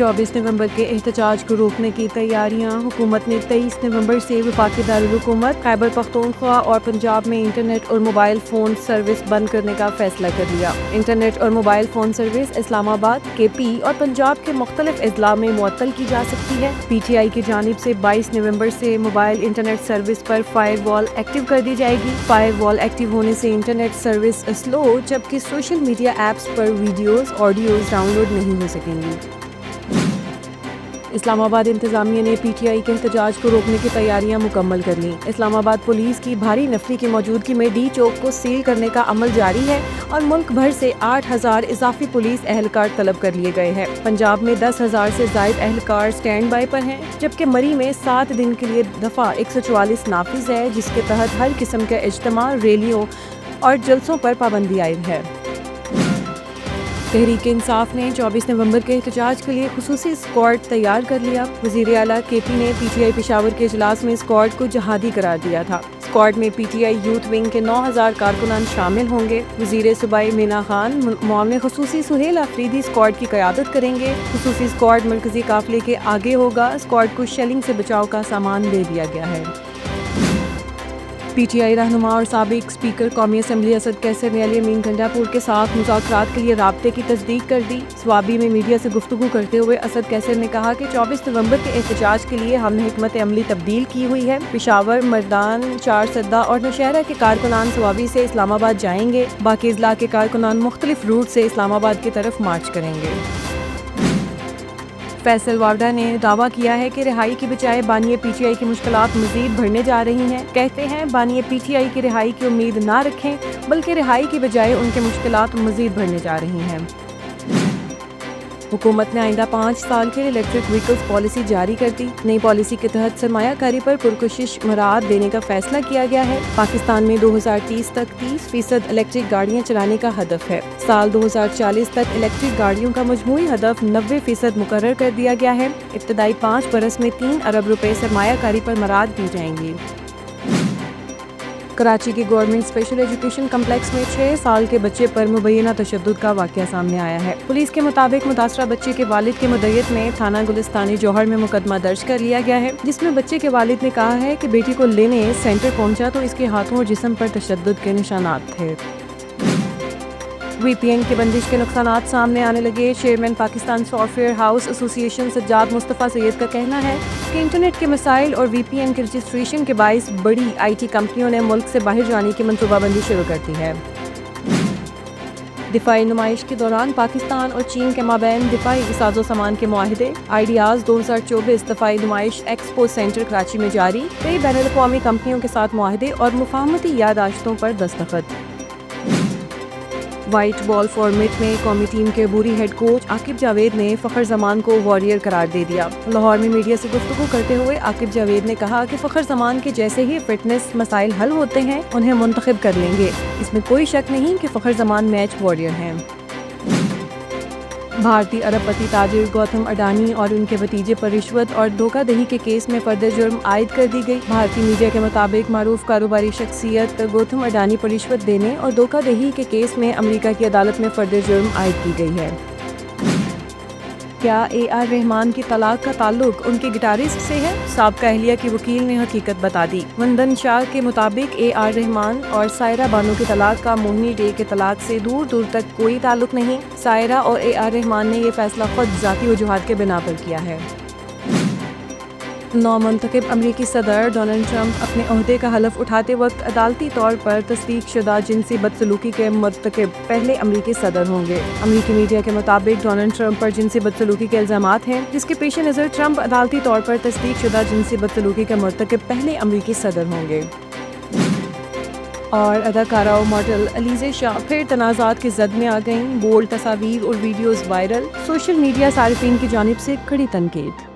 24 نومبر کے احتجاج کو روکنے کی تیاریاں۔ حکومت نے 23 نومبر سے وفاقی دارالحکومت خیبر پختونخوا اور پنجاب میں انٹرنیٹ اور موبائل فون سروس بند کرنے کا فیصلہ کر لیا۔ انٹرنیٹ اور موبائل فون سروس اسلام آباد، کے پی اور پنجاب کے مختلف اضلاع میں معطل کی جا سکتی ہے۔ پی ٹی آئی کی جانب سے 22 نومبر سے موبائل انٹرنیٹ سروس پر فائر وال ایکٹیو کر دی جائے گی۔ فائر وال ایکٹیو ہونے سے انٹرنیٹ سروس سلو، جبکہ سوشل میڈیا ایپس پر ویڈیوز، آڈیوز ڈاؤن لوڈ نہیں ہو سکیں گی۔ اسلام آباد انتظامیہ نے پی ٹی آئی کے احتجاج کو روکنے کی تیاریاں مکمل کر لیں۔ اسلام آباد پولیس کی بھاری نفری کی موجودگی میں ڈی چوک کو سیل کرنے کا عمل جاری ہے اور ملک بھر سے 8,000 اضافی پولیس اہلکار طلب کر لیے گئے ہیں۔ پنجاب میں 10,000 سے زائد اہلکار سٹینڈ بائی پر ہیں، جبکہ مری میں 7 دن کے لیے دفعہ 144 نافذ ہے، جس کے تحت ہر قسم کے اجتماع، ریلیوں اور جلسوں پر پابندی عائد ہے۔ تحریک انصاف نے 24 نومبر کے احتجاج کے لیے خصوصی اسکواڈ تیار کر لیا۔ وزیر اعلیٰ کے پی نے پی ٹی آئی پشاور کے اجلاس میں اسکواڈ کو جہادی قرار دیا تھا۔ اسکواڈ میں P T I youth wing کے 9,000 کارکنان شامل ہوں گے۔ وزیر صوبائی مینا خان معاون خصوصی سہیل آفریدی اسکواڈ کی قیادت کریں گے۔ خصوصی اسکواڈ مرکزی قافلے کے آگے ہوگا۔ اسکواڈ کو شیلنگ سے بچاؤ کا سامان دے دیا گیا ہے۔ پی ٹی آئی رہنما اور سابق اسپیکر قومی اسمبلی اسد کیسر نے علی امین گنڈا پور کے ساتھ مذاکرات کے لیے رابطے کی تصدیق کر دی۔ سوابی میں میڈیا سے گفتگو کرتے ہوئے اسد کیسر نے کہا کہ 24 نومبر کے احتجاج کے لیے ہم نے حکمت عملی تبدیل کی ہوئی ہے۔ پشاور، مردان، چارسدہ اور نوشہرہ کے کارکنان سوابی سے اسلام آباد جائیں گے۔ باقی اضلاع کے کارکنان مختلف روٹ سے اسلام آباد کی طرف مارچ کریں گے۔ فیصل واوڈا نے دعویٰ کیا ہے کہ رہائی کی بجائے بانی پی ٹی آئی کی مشکلات مزید بڑھنے جا رہی ہیں۔ کہتے ہیں بانی پی ٹی آئی کی رہائی کی امید نہ رکھیں، بلکہ رہائی کی بجائے ان کے مشکلات مزید بڑھنے جا رہی ہیں۔ حکومت نے آئندہ 5 سال کے لیے الیکٹرک وہیکلز پالیسی جاری کر دی۔ نئی پالیسی کے تحت سرمایہ کاری پر پرکشش مراعات دینے کا فیصلہ کیا گیا ہے۔ پاکستان میں 2030 تک 30% الیکٹرک گاڑیاں چلانے کا ہدف ہے۔ سال 2040 تک الیکٹرک گاڑیوں کا مجموعی ہدف 90% مقرر کر دیا گیا ہے۔ ابتدائی 5 برس میں 3 ارب روپے سرمایہ کاری پر مراعات دی جائیں گی۔ کراچی کے گورنمنٹ اسپیشل ایجوکیشن کمپلیکس میں 6 سال کے بچے پر مبینہ تشدد کا واقعہ سامنے آیا ہے۔ پولیس کے مطابق متاثرہ بچے کے والد کے مدعیت میں تھانہ گلستانی جوہر میں مقدمہ درج کر لیا گیا ہے، جس میں بچے کے والد نے کہا ہے کہ بیٹی کو لینے سینٹر پہنچا تو اس کے ہاتھوں اور جسم پر تشدد کے نشانات تھے۔ وی پی این کی بندش کے نقصانات سامنے آنے لگے۔ Chairman Pakistan soft where house ایسوسی ایشن سجاد مصطفیٰ سید کا کہنا ہے کہ انٹرنیٹ کے مسائل اور وی پی این کے رجسٹریشن کے باعث بڑی آئی ٹی کمپنیوں نے ملک سے باہر جانے کی منصوبہ بندی شروع کر دی ہے۔ دفاعی نمائش کے دوران پاکستان اور چین کے مابین دفاعی ساز و سامان کے معاہدے آئیڈیاز 2024 دفاعی نمائش ایکسپو سینٹر کراچی میں جاری۔ کئی بین الاقوامی کمپنیوں کے ساتھ معاہدے اور مفاہمتی یادداشتوں پر دستخط۔ وائٹ بال فارمیٹ میں قومی ٹیم کے عبوری ہیڈ کوچ عاقب جاوید نے فخر زمان کو وارئر قرار دے دیا۔ لاہور میں میڈیا سے گفتگو کرتے ہوئے عاقب جاوید نے کہا کہ فخر زمان کے جیسے ہی فٹنس مسائل حل ہوتے ہیں انہیں منتخب کر لیں گے۔ اس میں کوئی شک نہیں کہ فخر زمان میچ وارئر ہیں۔ بھارتی ارب پتی تاجر گوتم اڈانی اور ان کے بھتیجے پر رشوت اور دھوکہ دہی کے کیس میں فرد جرم عائد کر دی گئی۔ بھارتی میڈیا کے مطابق معروف کاروباری شخصیت گوتم اڈانی پر رشوت دینے اور دھوکہ دہی کے کیس میں امریکہ کی عدالت میں فرد جرم عائد کی گئی ہے۔ کیا اے آر رحمان کی طلاق کا تعلق ان کے گٹارسٹ سے ہے؟ سابقہ اہلیہ کی وکیل نے حقیقت بتا دی۔ وندن شاہ کے مطابق اے آر رحمان اور سائرہ بانو کی طلاق کا موہنی ڈے کے طلاق سے دور دور تک کوئی تعلق نہیں۔ سائرہ اور اے آر رحمان نے یہ فیصلہ خود ذاتی وجوہات کے بنا پر کیا ہے۔ نومنتخب امریکی صدر ڈونلڈ ٹرمپ اپنے عہدے کا حلف اٹھاتے وقت عدالتی طور پر تصدیق شدہ جنسی بدسلوکی کے مرتکب پہلے امریکی صدر ہوں گے۔ امریکی میڈیا کے مطابق ڈونلڈ ٹرمپ پر جنسی بدسلوکی کے الزامات ہیں، جس کے پیش نظر ٹرمپ عدالتی طور پر تصدیق شدہ جنسی بدسلوکی کے مرتکب پہلے امریکی صدر ہوں گے۔ اور اداکارہ و ماڈل علیزہ شاہ پھر تنازعات کی زد میں آ گئیں۔ بولڈ تصاویر اور ویڈیوز وائرل، سوشل میڈیا صارفین کی جانب سے کڑی تنقید۔